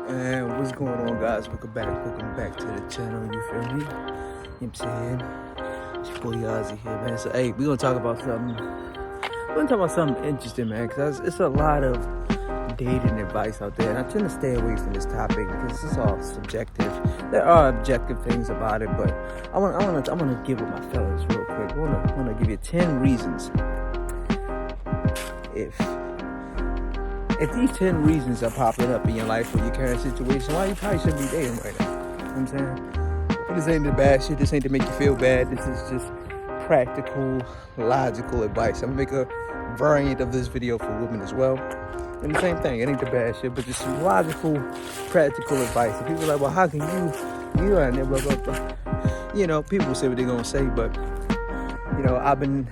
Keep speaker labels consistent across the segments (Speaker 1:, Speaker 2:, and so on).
Speaker 1: And what's going on, guys? Welcome back to the channel. You feel me? You know what I'm saying? It's your boy Yazzie here, man. So hey, we're gonna talk about something interesting, man, because it's a lot of dating advice out there, and I tend to stay away from this topic because it's all subjective. There are objective things about it, but I'm gonna give it my fellas real quick. I wanna give you 10 reasons. If these 10 reasons are popping up in your life or your current situation, why you probably shouldn't be dating right now. You know what I'm saying? This ain't the bad shit. This ain't to make you feel bad. This is just practical, logical advice. I'm gonna make a variant of this video for women as well. And the same thing, it ain't the bad shit, but just some logical, practical advice. And people are like, well, how can you and blah, blah, blah. You know, people say what they're gonna say, but, you know, I've been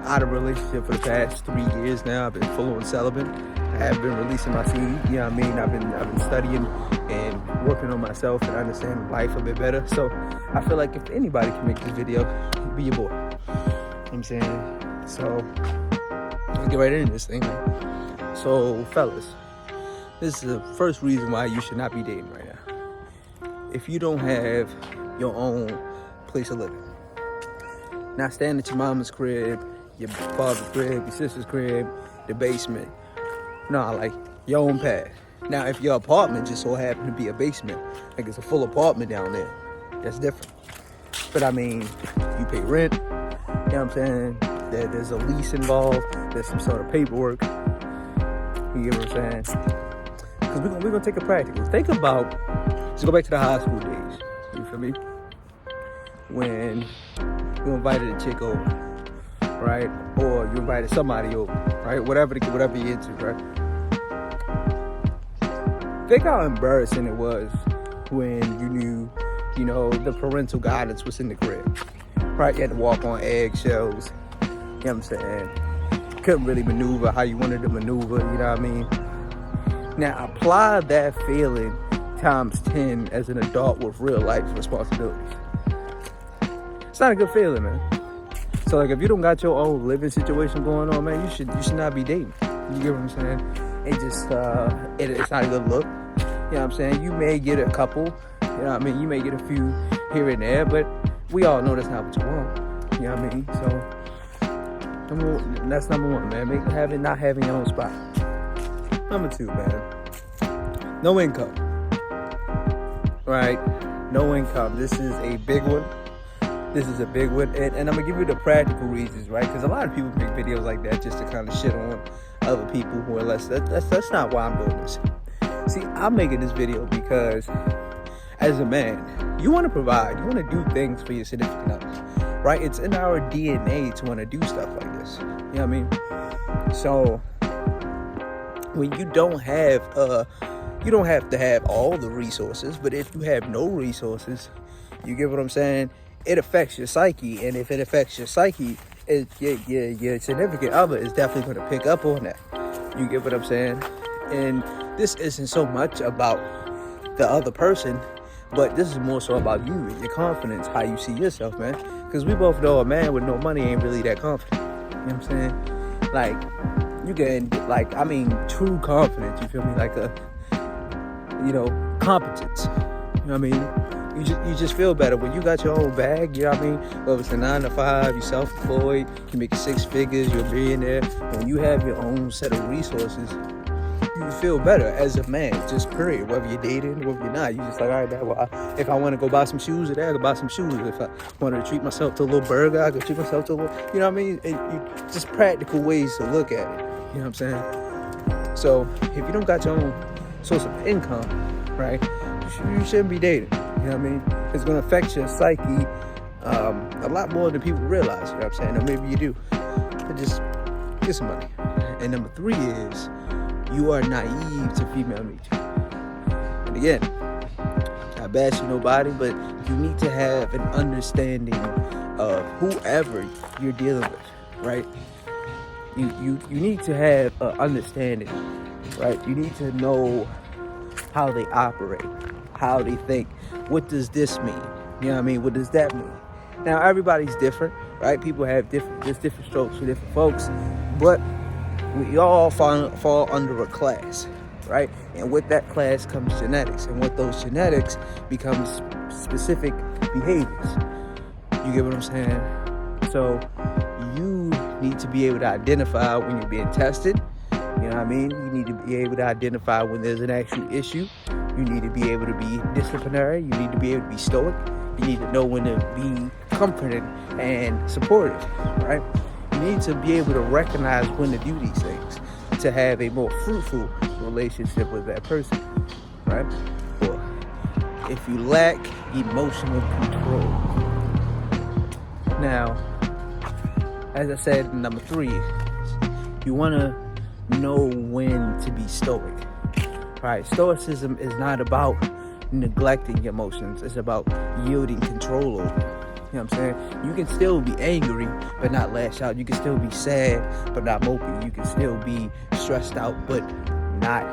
Speaker 1: out of a relationship for the past 3 years now. I've been full on celibate. I have been releasing my seed, you know what I mean? I've been studying and working on myself and understanding life a bit better. So I feel like if anybody can make this video, be your boy. You know what I'm saying? So let's get right into this thing, man. So fellas, this is the first reason why you should not be dating right now. If you don't have your own place of living, not staying at your mama's crib, your father's crib, your sister's crib, the basement. No, like your own pad. Now, if your apartment just so happened to be a basement, like it's a full apartment down there, that's different. But I mean, you pay rent, you know what I'm saying? There's a lease involved, there's some sort of paperwork. You get what I'm saying? Because we're gonna take a practical. Think about, let's go back to the high school days. You feel me? When you invited a chick over, right? Or you invited somebody over, right? Whatever you're into, right? Think how embarrassing it was when you knew, you know, the parental guidance was in the crib, right? You had to walk on eggshells, you know what I'm saying? Couldn't really maneuver how you wanted to maneuver, you know what I mean? Now, apply that feeling times 10 as an adult with real life responsibilities. It's not a good feeling, man. So, like, if you don't got your own living situation going on, man, you should not be dating. You get what I'm saying? It just, it's not a good look. You know what I'm saying? You may get a couple, you know what I mean? You may get a few here and there, but we all know that's not what you want. You know what I mean? So, that's number one, man. Not having your own spot. Number two, man. No income. Right? No income. This is a big one. And I'm gonna give you the practical reasons, right? Because a lot of people make videos like that just to kind of shit on other people more or less. That's not why I'm doing this. See, I'm making this video because as a man, you want to provide, you want to do things for your significant others, right? It's in our DNA to want to do stuff like this. You know what I mean? So when you don't have you don't have to have all the resources, but if you have no resources, you get what I'm saying? It affects your psyche, and if it affects your psyche, your significant other is definitely going to pick up on that. You get what I'm saying? And this isn't so much about the other person, but this is more so about you and your confidence, how you see yourself, man. Because we both know a man with no money ain't really that confident. You know what I'm saying? Like, you can, like, I mean, true confidence, you feel me? Like competence. You know what I mean? You just feel better when you got your own bag, you know what I mean? Whether it's a 9 to 5, you're self-employed, you make 6 figures, you're a millionaire. When you have your own set of resources, you feel better as a man, just period. Whether you're dating, whether you're not, you just like, all right, man, well, if I want to go buy some shoes today, I can buy some shoes. If I want to treat myself to a little burger, I can treat myself to a little, you know what I mean? Just practical ways to look at it, you know what I'm saying? So if you don't got your own source of income, right, you shouldn't be dating. You know what I mean? It's going to affect your psyche a lot more than people realize. You know what I'm saying? Or maybe you do. But just get some money. And number 3 is you are naive to female nature. And again, not bashing nobody, but you need to have an understanding of whoever you're dealing with, right? You need to have an understanding, right? You need to know how they operate, how they think. What does this mean? You know what I mean? What does that mean? Now, everybody's different, right? People have different strokes for different folks, but we all fall under a class, right? And with that class comes genetics, and with those genetics becomes specific behaviors. You get what I'm saying? So you need to be able to identify when you're being tested. You know what I mean? You need to be able to identify when there's an actual issue. You need to be able to be disciplinary. You need to be able to be stoic. You need to know when to be comforting and supportive, right? You need to be able to recognize when to do these things to have a more fruitful relationship with that person, right? Or if you lack emotional control. Now, as I said in number 3, you want to know when to be stoic, right? Stoicism is not about neglecting your emotions. It's about yielding control over them. You know what I'm saying? You can still be angry, but not lash out. You can still be sad, but not moping. You can still be stressed out, but not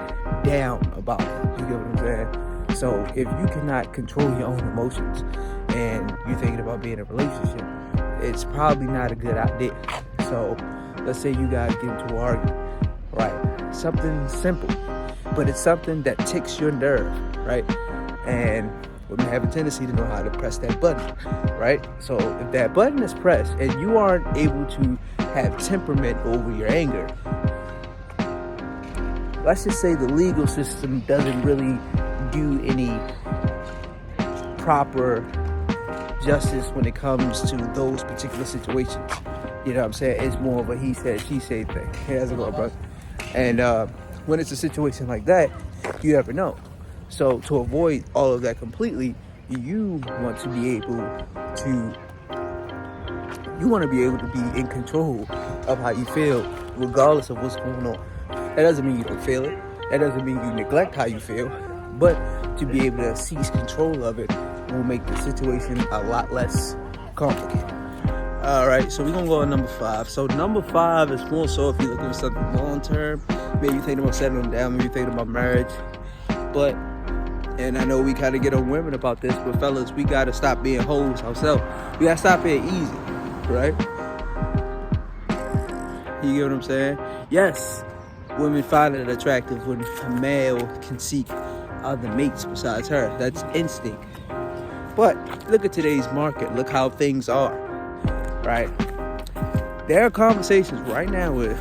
Speaker 1: down about it. You get what I'm saying? So if you cannot control your own emotions and you're thinking about being in a relationship, it's probably not a good idea. So let's say you guys get into an argument, right? Something simple, but it's something that ticks your nerve, right? And women have a tendency to know how to press that button, right? So if that button is pressed and you aren't able to have temperament over your anger, let's just say the legal system doesn't really do any proper justice when it comes to those particular situations. You know what I'm saying? It's more of a he said, she said thing. Hey, how's it going, bro? And when it's a situation like that, you never know. So to avoid all of that completely, you want to be able to be in control of how you feel, regardless of what's going on. That doesn't mean you don't feel it. That doesn't mean you neglect how you feel. But to be able to seize control of it will make the situation a lot less complicated. All right, so we're going to go on number 5. So number 5 is more so if you're looking for something long-term. Maybe you're thinking about settling down. Maybe you're thinking about marriage. But, and I know we kind of get on women about this, but fellas, we got to stop being hoes ourselves. We got to stop being easy, right? You get what I'm saying? Yes, women find it attractive when a male can seek other mates besides her. That's instinct. But look at today's market. Look how things are, right? There are conversations right now with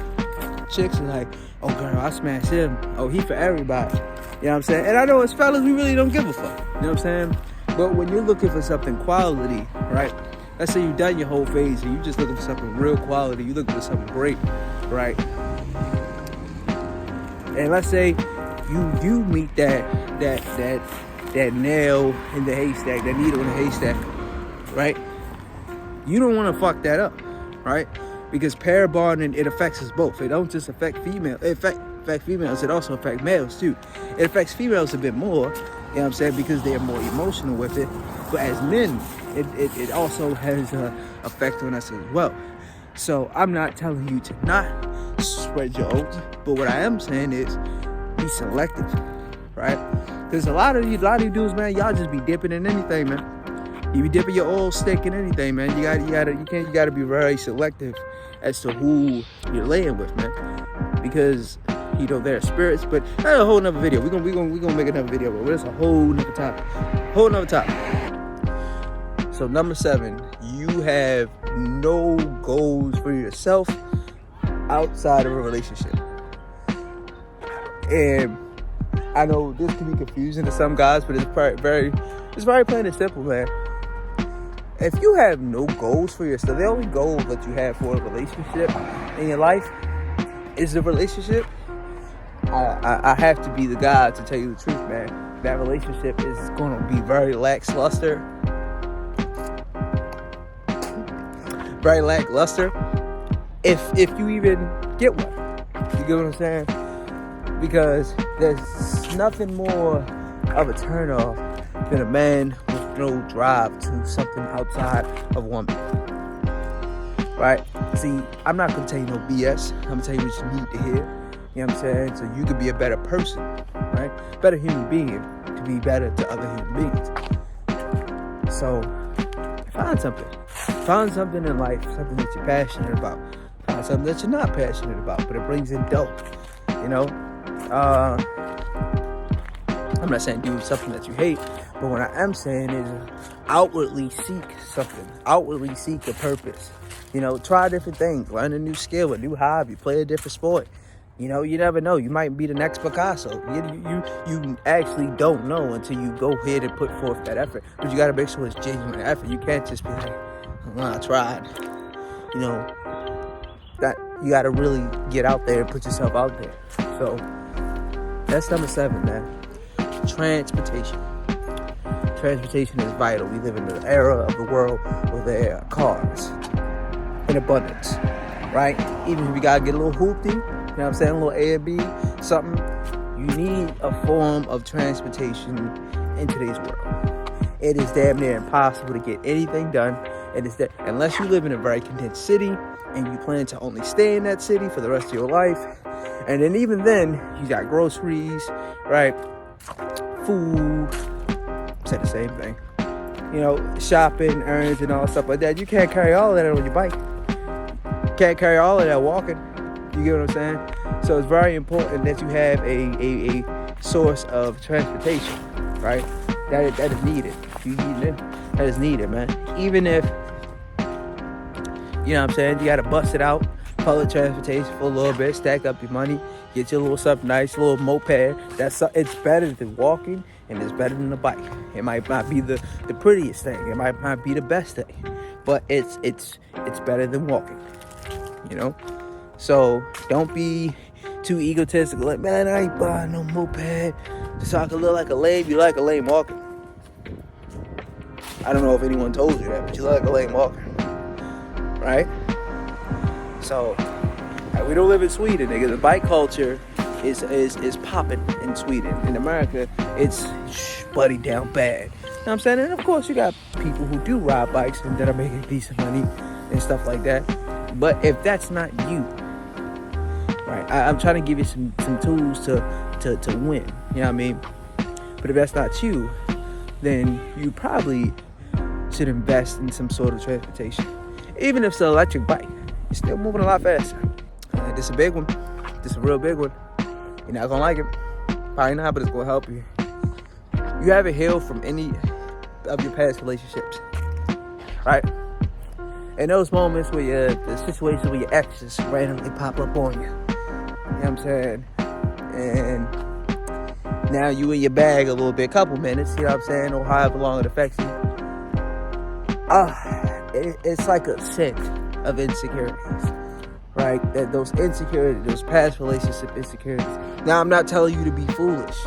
Speaker 1: chicks are like, oh girl, I smashed him. Oh, he for everybody. You know what I'm saying? And I know as fellas, we really don't give a fuck. You know what I'm saying? But when you're looking for something quality, right? Let's say you've done your whole phase and you're just looking for something real quality. You're looking for something great, right? And let's say you do meet that nail in the haystack, that needle in the haystack, right? You don't want to fuck that up, right? Because pair bonding, it affects us both. It don't just affect females. It affect females. It also affects males too. It affects females a bit more, you know what I'm saying, because they're more emotional with it. But as men, it also has an effect on us as well. So I'm not telling you to not spread your oats, but what I am saying is be selective, right? Because a lot of you dudes, man, y'all just be dipping in anything, man. You be dipping your oil stick in anything, man. You gotta be very selective as to who you're laying with, man. Because you know there are spirits, but that's a whole nother video. We're gonna make another video, but it's a whole nother topic. So number 7, you have no goals for yourself outside of a relationship. And I know this can be confusing to some guys, but it's very plain and simple, man. If you have no goals for yourself, the only goal that you have for a relationship in your life is the relationship, I have to be the guy to tell you the truth, man. That relationship is going to be very lackluster. Very lackluster if you even get one. You get what I'm saying? Because there's nothing more of a turnoff than a man with no drive to something outside of woman. Right? See, I'm not going to tell you no BS. I'm going to tell you what you need to hear. You know what I'm saying? So you could be a better person, right? Better human being to be better to other human beings. So find something. Find something in life, something that you're passionate about. Find something that you're not passionate about, but it brings in dough. You know? I'm not saying do something that you hate, but what I am saying is outwardly seek something. Outwardly seek a purpose. Try different things. Learn a new skill, a new hobby, play a different sport. You never know. You might be the next Picasso. You actually don't know until you go ahead and put forth that effort. But you got to make sure it's genuine effort. You can't just be like, well, I tried. That you got to really get out there and put yourself out there. So that's number 7, man. Transportation. Transportation is vital. We live in an era of the world where there are cars in abundance, right? Even if you gotta get a little hoopty, a little A and B, something, you need a form of transportation in today's world. It is damn near impossible to get anything done. It is that unless you live in a very condensed city and you plan to only stay in that city for the rest of your life. And then even then, you got groceries, right? Food, say the same thing. Shopping, errands, and all stuff like that. You can't carry all of that on your bike. You can't carry all of that walking. You get what I'm saying? So it's very important that you have a source of transportation, right? That is needed. You need it. That is needed, man. Even if, you gotta bust it out, public transportation for a little bit, stack up your money, get your little something nice, little moped. It's better than walking, and it's better than a bike. It might not be the prettiest thing. It might not be the best thing, but it's better than walking. So don't be too egotistical. Like, man, I ain't buying no moped just so I can look like a lame. You like a lame walking. I don't know if anyone told you that, but you look like a lame walker, right? So we don't live in Sweden, nigga. The bike culture is popping in Sweden. In America, it's buddy down bad. You know what I'm saying? And of course, you got people who do ride bikes and that are making decent money and stuff like that. But if that's not you, right? I'm trying to give you some tools to win. You know what I mean? But if that's not you, then you probably should invest in some sort of transportation. Even if it's an electric bike, you're still moving a lot faster. This is a big one. This is a real big one. You're not gonna like it. Probably not, but it's gonna help you. You haven't healed from any of your past relationships, right? In those moments where the situations where your exes randomly pop up on you. You know what I'm saying? And now you in your bag a little bit, couple minutes, you know what I'm saying, or however long it affects you. It's like a scent of insecurities, right? That those insecurities, those past relationship insecurities. Now, I'm not telling you to be foolish,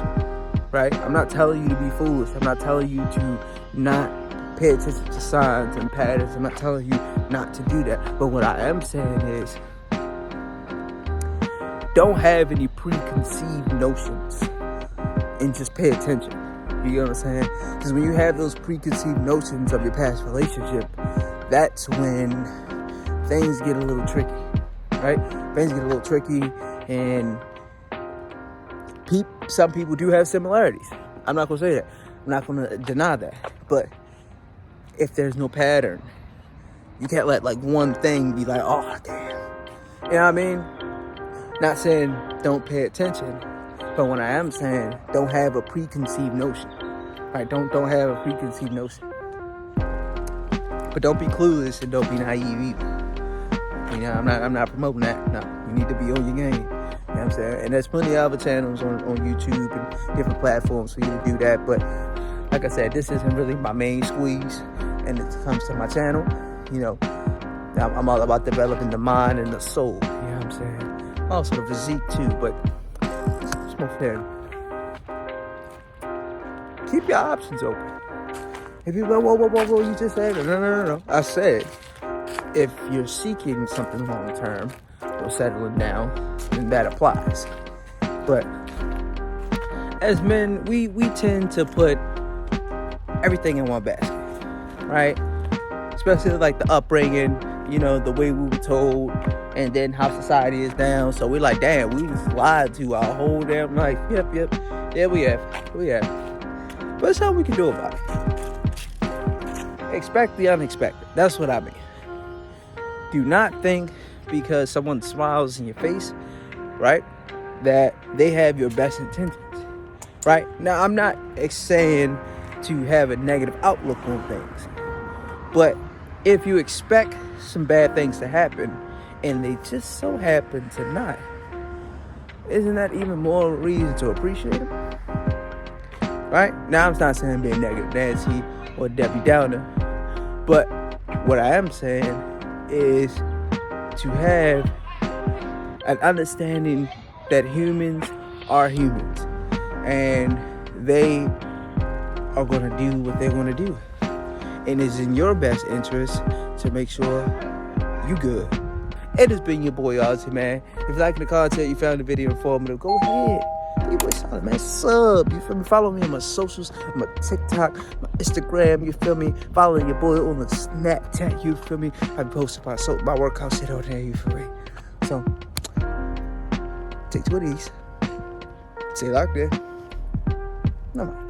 Speaker 1: right? I'm not telling you to be foolish. I'm not telling you to not pay attention to signs and patterns. I'm not telling you not to do that. But what I am saying is, don't have any preconceived notions and just pay attention. You get what I'm saying? Because when you have those preconceived notions of your past relationship, that's when things get a little tricky, right? Things get a little tricky, and some people do have similarities. I'm not going to say that. I'm not going to deny that. But if there's no pattern, you can't let like one thing be like, oh, damn. You know what I mean? Not saying don't pay attention, but when I am saying don't have a preconceived notion, right? Don't have a preconceived notion. But don't be clueless and don't be naive either. I'm not promoting that. No, you need to be on your game. You know what I'm saying? And there's plenty of other channels on YouTube and different platforms for you to do that. But like I said, this isn't really my main squeeze. And it comes to my channel, I'm all about developing the mind and the soul. You know what I'm saying? Also the physique too, but it's more fair. Keep your options open. If you go, whoa, you just said, no. I said, if you're seeking something long term or settling down, then that applies. But as men, we tend to put everything in one basket, right? Especially like the upbringing, the way we were told, and then how society is now. So we're like, damn, we was lied to our whole damn life. Yep. Yeah, we have. But there's something we can do about it. Expect the unexpected. That's what I mean. Do not think because someone smiles in your face, right, that they have your best intentions. right? Now, I'm not saying to have a negative outlook on things, but if you expect some bad things to happen and they just so happen to not, isn't that even more reason to appreciate them? Right? Now, I'm not saying being negative Nancy or Debbie Downer, but what I am saying is to have an understanding that humans are humans and they are going to do what they're going to do. And it's in your best interest to make sure you good. It has been your boy Ozzy, man. If you like the content, you found the video informative, go ahead. You boy solid, man. Sub, you feel me? Follow me on my socials, my TikTok, my Instagram, you feel me? Following your boy on the Snapchat, you feel me? I post my workout shit on there, you feel me? So, take 2 of these. Stay locked in. No.